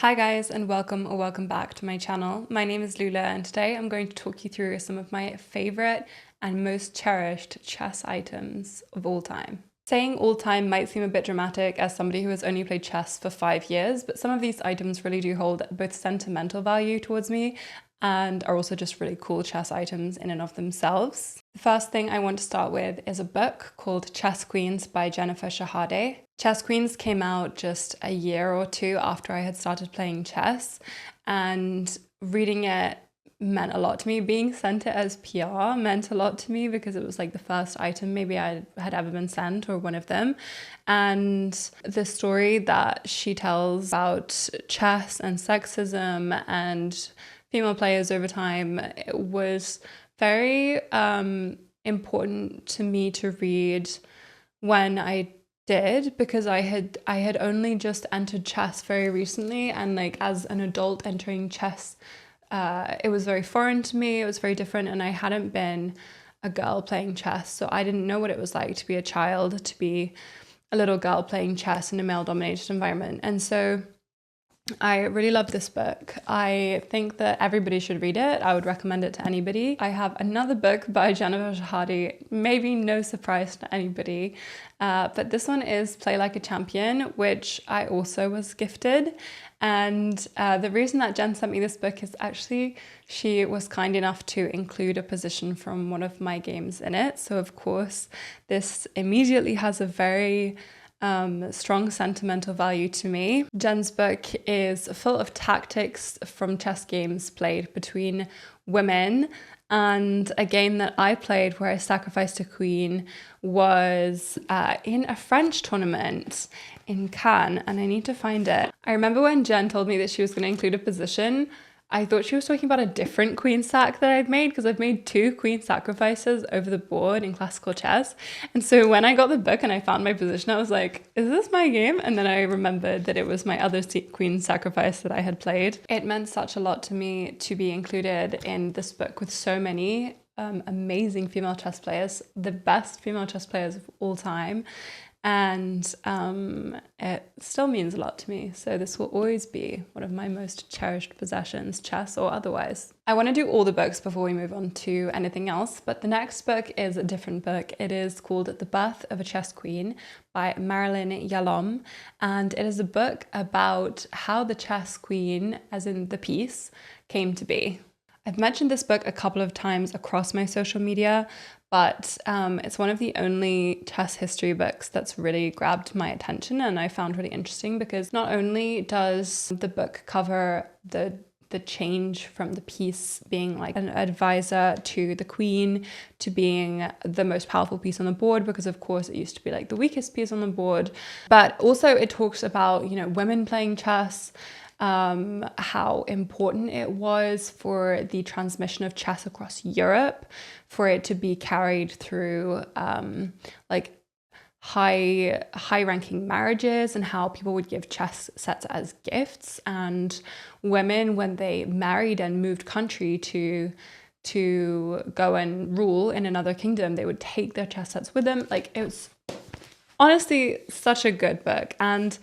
Hi guys, and welcome or welcome back to my channel. My name is Lula and today I'm going to talk you through some of my favorite and most cherished chess items of all time. Saying all time might seem a bit dramatic as somebody who has only played chess for 5 years, but some of these items really do hold both sentimental value towards me and are also just really cool chess items in and of themselves. The first thing I want to start with is a book called Chess Queens by Jennifer Shahade. Chess Queens came out just a year or two after I had started playing chess, and reading it meant a lot to me. Being sent it as PR meant a lot to me because it was like the first item maybe I had ever been sent, or one of them. And the story that she tells about chess and sexism and female players over time, it was very important to me to read when I did, because I had only just entered chess very recently, and like as an adult entering chess, it was very foreign to me. It was very different, and I hadn't been a girl playing chess, so I didn't know what it was like to be a child, to be a little girl playing chess in a male-dominated environment. And so I really love this book. I think that everybody should read it. I would recommend it to anybody. I have another book by Jennifer Shahade, maybe no surprise to anybody, but this one is Play Like a Champion, which I also was gifted. And the reason that Jen sent me this book is actually she was kind enough to include a position from one of my games in it. So of course, this immediately has a very strong sentimental value to me. Jen's book is full of tactics from chess games played between women, and a game that I played where I sacrificed a queen was in a French tournament in Cannes, and I need to find it. I remember when Jen told me that she was going to include a position, I thought she was talking about a different queen sac that I'd made, because I've made 2 queen sacrifices over the board in classical chess. And so when I got the book and I found my position, I was like, is this my game? And then I remembered that it was my other queen sacrifice that I had played. It meant such a lot to me to be included in this book with so many amazing female chess players, the best female chess players of all time. And it still means a lot to me. So this will always be one of my most cherished possessions, chess or otherwise. I want to do all the books before we move on to anything else, but the next book is a different book. It is called The Birth of a Chess Queen by Marilyn Yalom, and it is a book about how the chess queen, as in the piece, came to be. I've mentioned this book a couple of times across my social media, but it's one of the only chess history books that's really grabbed my attention and I found really interesting, because not only does the book cover the change from the piece being like an advisor to the queen to being the most powerful piece on the board, because of course it used to be like the weakest piece on the board, but also it talks about, you know, women playing chess, how important it was for the transmission of chess across Europe, for it to be carried through like high ranking marriages, and how people would give chess sets as gifts, and women, when they married and moved country to go and rule in another kingdom, they would take their chess sets with them. Like, it was honestly such a good book. And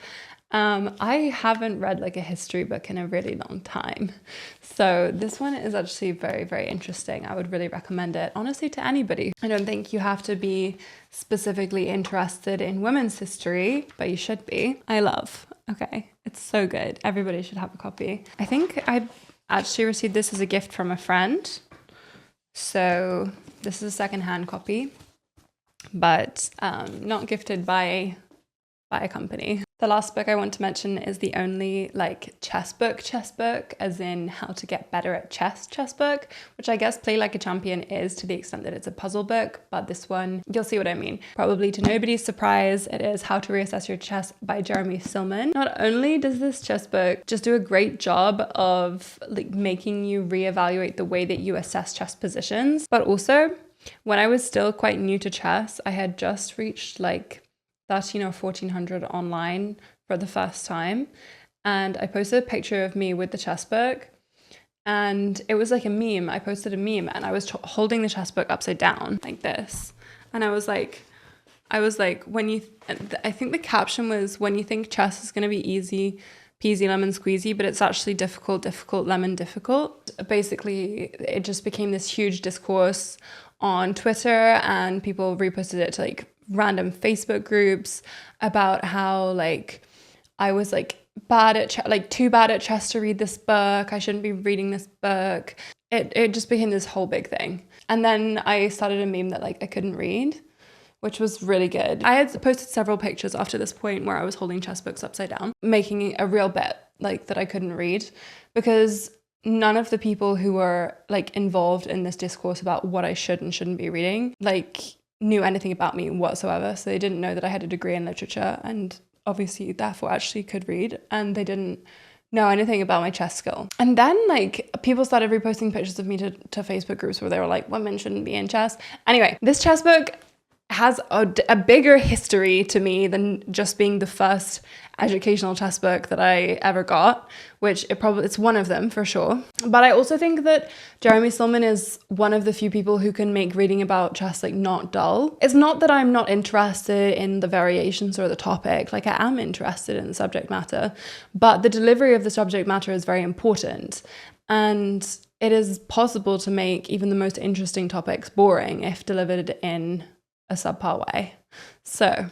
I haven't read like a history book in a really long time. So this one is actually very, very interesting. I would really recommend it, honestly, to anybody. I don't think you have to be specifically interested in women's history, but you should be. I love. Okay, it's so good. Everybody should have a copy. I think I actually received this as a gift from a friend. So this is a secondhand copy, but not gifted by a company. The last book I want to mention is the only like chess book, as in how to get better at chess book, which I guess Play Like a Champion is, to the extent that it's a puzzle book, but this one, you'll see what I mean. Probably to nobody's surprise, it is How to Reassess Your Chess by Jeremy Silman. Not only does this chess book just do a great job of like making you reevaluate the way that you assess chess positions, but also when I was still quite new to chess, I had just reached like 13 or 1400 online for the first time, and I posted a picture of me with the chess book, and it was like a meme. I posted a meme and I was holding the chess book upside down like this, and I was like, when you I think the caption was, when you think chess is going to be easy, peasy lemon squeezy, but it's actually difficult, lemon difficult. Basically, it just became this huge discourse on Twitter, and people reposted it to like random Facebook groups about how like I was like too bad at chess to read this book. I shouldn't be reading this book. It just became this whole big thing. And then I started a meme that like I couldn't read, which was really good. I had posted several pictures after this point where I was holding chess books upside down, making a real bet like that I couldn't read, because none of the people who were like involved in this discourse about what I should and shouldn't be reading like knew anything about me whatsoever. So they didn't know that I had a degree in literature and obviously therefore actually could read, and they didn't know anything about my chess skill. And then like people started reposting pictures of me to Facebook groups where they were like, women shouldn't be in chess. Anyway, this chess book has a bigger history to me than just being the first educational chess book that I ever got, which it's one of them for sure. But I also think that Jeremy Silman is one of the few people who can make reading about chess like not dull. It's not that I'm not interested in the variations or the topic, like I am interested in the subject matter, but the delivery of the subject matter is very important. And it is possible to make even the most interesting topics boring if delivered in a subpar way. So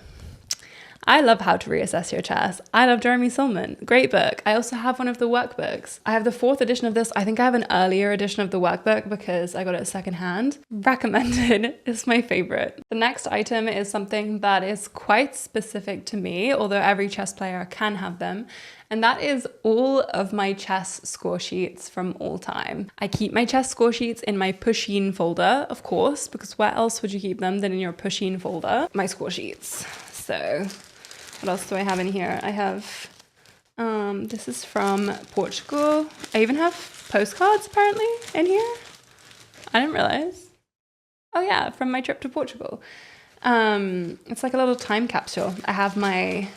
I love How to Reassess Your Chess. I love Jeremy Silman. Great book. I also have one of the workbooks. I have the 4th edition of this. I think I have an earlier edition of the workbook because I got it secondhand. Recommended. It's my favorite. The next item is something that is quite specific to me, although every chess player can have them. And that is all of my chess score sheets from all time. I keep my chess score sheets in my Pusheen folder, of course, because where else would you keep them than in your Pusheen folder? My score sheets. So what else do I have in here? I have, this is from Portugal. I even have postcards apparently in here. I didn't realize. Oh yeah, from my trip to Portugal. It's like a little time capsule. I have my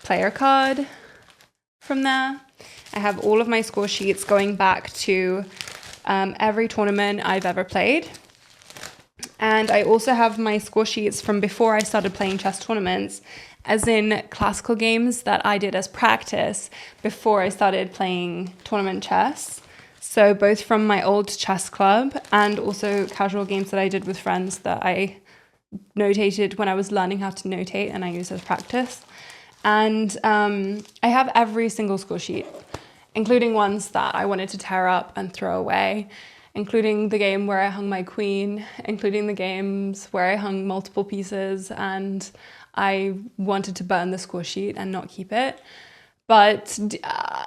player card from there. I have all of my score sheets going back to every tournament I've ever played. And I also have my score sheets from before I started playing chess tournaments, as in classical games that I did as practice before I started playing tournament chess. So both from my old chess club and also casual games that I did with friends that I notated when I was learning how to notate and I use as practice. And I have every single score sheet, including ones that I wanted to tear up and throw away, including the game where I hung my queen, including the games where I hung multiple pieces and I wanted to burn the score sheet and not keep it. But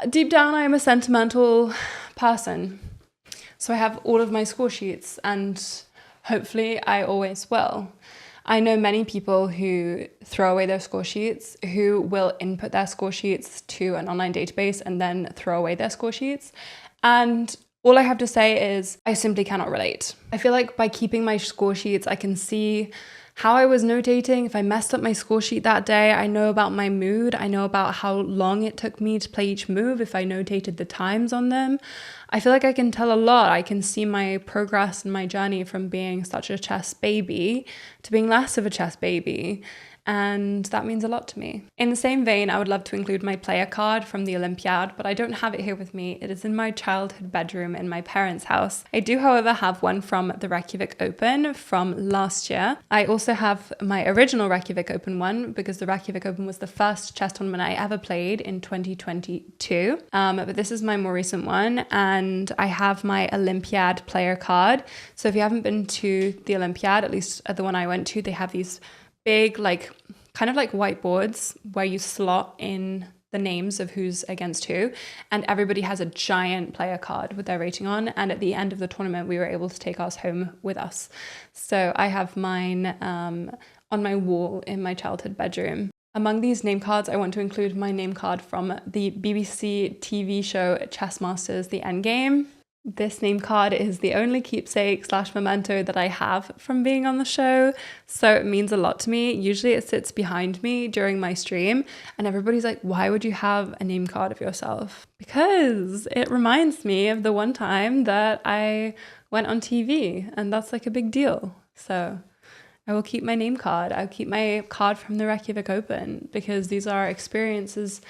deep down, I am a sentimental person. So I have all of my score sheets and hopefully I always will. I know many people who throw away their score sheets, who will input their score sheets to an online database and then throw away their score sheets. And all I have to say is I simply cannot relate. I feel like by keeping my score sheets, I can see how I was notating. If I messed up my score sheet that day, I know about my mood. I know about how long it took me to play each move if I notated the times on them. I feel like I can tell a lot. I can see my progress and my journey from being such a chess baby to being less of a chess baby. And that means a lot to me. In the same vein, I would love to include my player card from the Olympiad, but I don't have it here with me. It is in my childhood bedroom in my parents' house. I do, however, have one from the Reykjavik Open from last year. I also have my original Reykjavik Open one because the Reykjavik Open was the first chess tournament I ever played in 2022. But this is my more recent one, and I have my Olympiad player card. So if you haven't been to the Olympiad, at least at the one I went to, they have these big, like, kind of like whiteboards where you slot in the names of who's against who, and everybody has a giant player card with their rating on, and at the end of the tournament we were able to take ours home with us. So I have mine on my wall in my childhood bedroom. Among these name cards, I want to include my name card from the BBC TV show Chess Masters: The Endgame. This name card is the only keepsake / memento that I have from being on the show, so it means a lot to me. Usually it sits behind me during my stream and everybody's like, why would you have a name card of yourself? Because it reminds me of the one time that I went on TV, and that's like a big deal. So I will keep my name card. I'll keep my card from the Reykjavik Open because these are experiences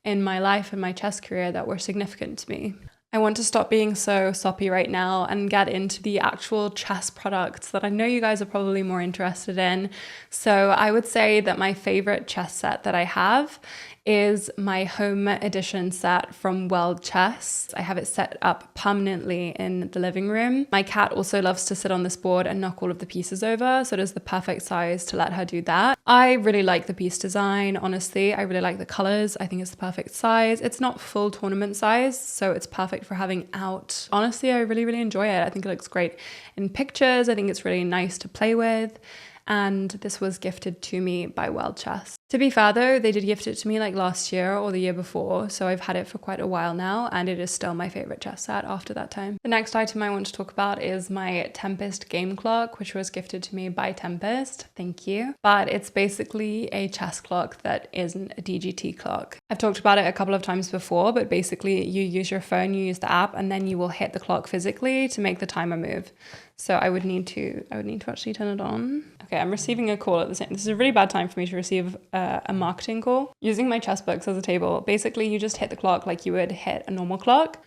in my life and my chess career that were significant to me. I want to stop being so soppy right now and get into the actual chess products that I know you guys are probably more interested in. So I would say that my favorite chess set that I have is my home edition set from World Chess. I have it set up permanently in the living room. My cat also loves to sit on this board and knock all of the pieces over, so it is the perfect size to let her do that. I really like the piece design, honestly. I really like the colors. I think it's the perfect size. It's not full tournament size, so it's perfect for having out. Honestly, I really, really enjoy it. I think it looks great in pictures. I think it's really nice to play with. And this was gifted to me by World Chess. To be fair though, they did gift it to me like last year or the year before, so I've had it for quite a while now, and it is still my favorite chess set after that time. The next item I want to talk about is my Tempest game clock, which was gifted to me by Tempest. Thank you. But it's basically a chess clock that isn't a DGT clock. I've talked about it a couple of times before, but basically you use your phone, you use the app, and then you will hit the clock physically to make the timer move. So I would need to actually turn it on. Okay, I'm receiving a call at the same. This is a really bad time for me to receive a marketing call. Using my chess books as a table, basically you just hit the clock like you would hit a normal clock.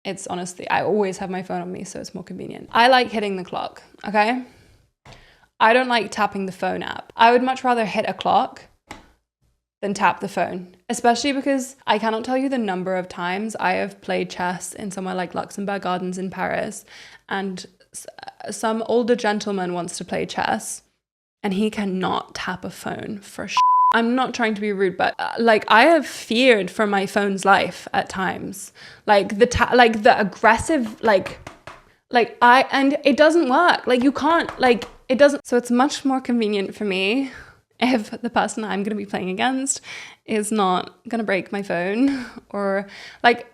It's honestly, I always have my phone on me, so it's more convenient. I like hitting the clock, okay? I don't like tapping the phone app. I would much rather hit a clock than tap the phone, especially because I cannot tell you the number of times I have played chess in somewhere like Luxembourg Gardens in Paris, and some older gentleman wants to play chess and he cannot tap a phone for I'm not trying to be rude, but like I have feared for my phone's life at times. Like the aggressive, and it doesn't work. Like you can't, like it doesn't. So it's much more convenient for me if the person I'm going to be playing against is not going to break my phone, or like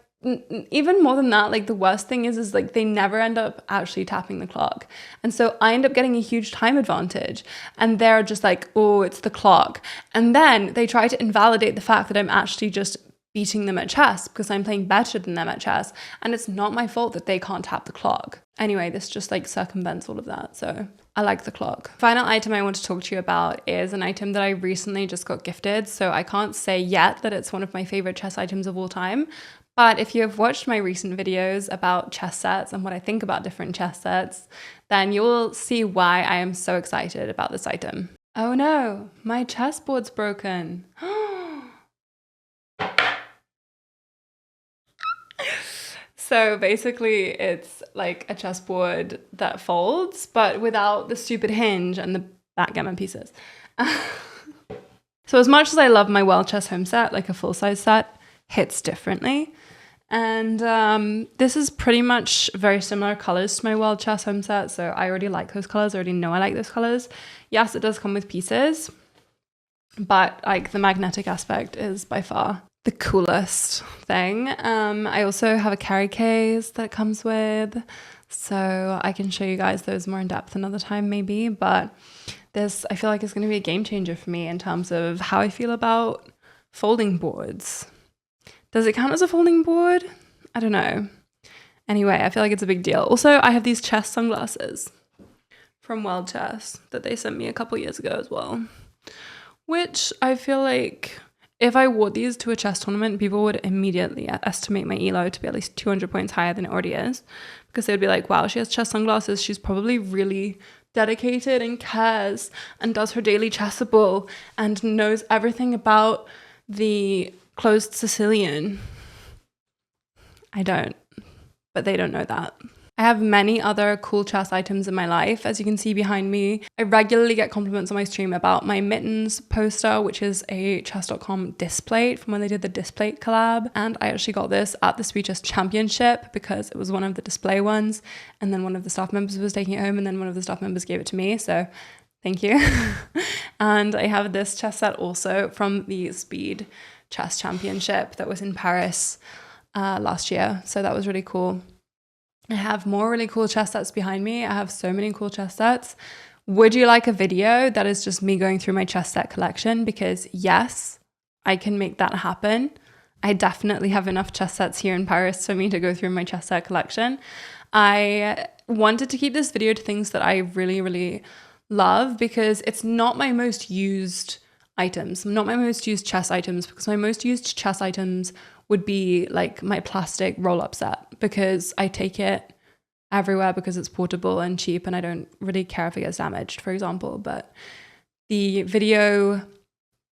even more than that, like the worst thing is like they never end up actually tapping the clock. And so I end up getting a huge time advantage, and they're just like, oh, it's the clock. And then they try to invalidate the fact that I'm actually just beating them at chess because I'm playing better than them at chess. And it's not my fault that they can't tap the clock. Anyway, this just like circumvents all of that. So I like the clock. Final item I want to talk to you about is an item that I recently just got gifted. So I can't say yet that it's one of my favorite chess items of all time. But if you have watched my recent videos about chess sets and what I think about different chess sets, then you will see why I am so excited about this item. Oh no, my chessboard's broken. So basically it's like a chessboard that folds, but without the stupid hinge and the backgammon pieces. So as much as I love my World Chess home set, like a full-size set hits differently. And this is pretty much very similar colors to my World Chess home set, so I already like those colors. I already know I like those colors. Yes, it does come with pieces, but like the magnetic aspect is by far the coolest thing. I also have a carry case that it comes with, so I can show you guys those more in depth another time maybe, but this I feel like is going to be a game changer for me in terms of how I feel about folding boards. Does it count as a folding board? I don't know. Anyway, I feel like it's a big deal. Also, I have these chess sunglasses from World Chess that they sent me a couple years ago as well, which I feel like if I wore these to a chess tournament, people would immediately estimate my elo to be at least 200 points higher than it already is, because they would be like, wow, she has chess sunglasses. She's probably really dedicated and cares and does her daily chessable and knows everything about the closed Sicilian. I don't, but they don't know that. I have many other cool chess items in my life. As you can see behind me, I regularly get compliments on my stream about my mittens poster, which is a chess.com displate from when they did the displate collab. And I actually got this at the Sweet Chess Championship because it was one of the display ones. And then one of the staff members was taking it home, and then one of the staff members gave it to me. So thank you. And I have this chess set also from the Speed Chess Championship that was in Paris last year. So that was really cool. I have more really cool chess sets behind me. I have so many cool chess sets. Would you like a video that is just me going through my chess set collection? Because yes, I can make that happen. I definitely have enough chess sets here in Paris for me to go through my chess set collection. I wanted to keep this video to things that I really, really love because it's not my most used items, not my most used chess items, because my most used chess items would be like my plastic roll-up set, because I take it everywhere because it's portable and cheap and I don't really care if it gets damaged, for example. But the video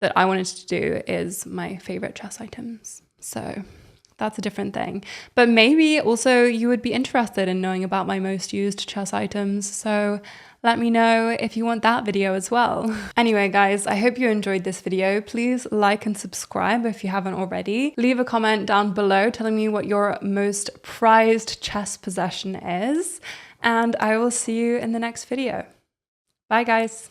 that I wanted to do is my favorite chess items. So that's a different thing. But maybe also you would be interested in knowing about my most used chess items. So let me know if you want that video as well. Anyway, guys, I hope you enjoyed this video. Please like and subscribe if you haven't already. Leave a comment down below telling me what your most prized chess possession is. And I will see you in the next video. Bye, guys.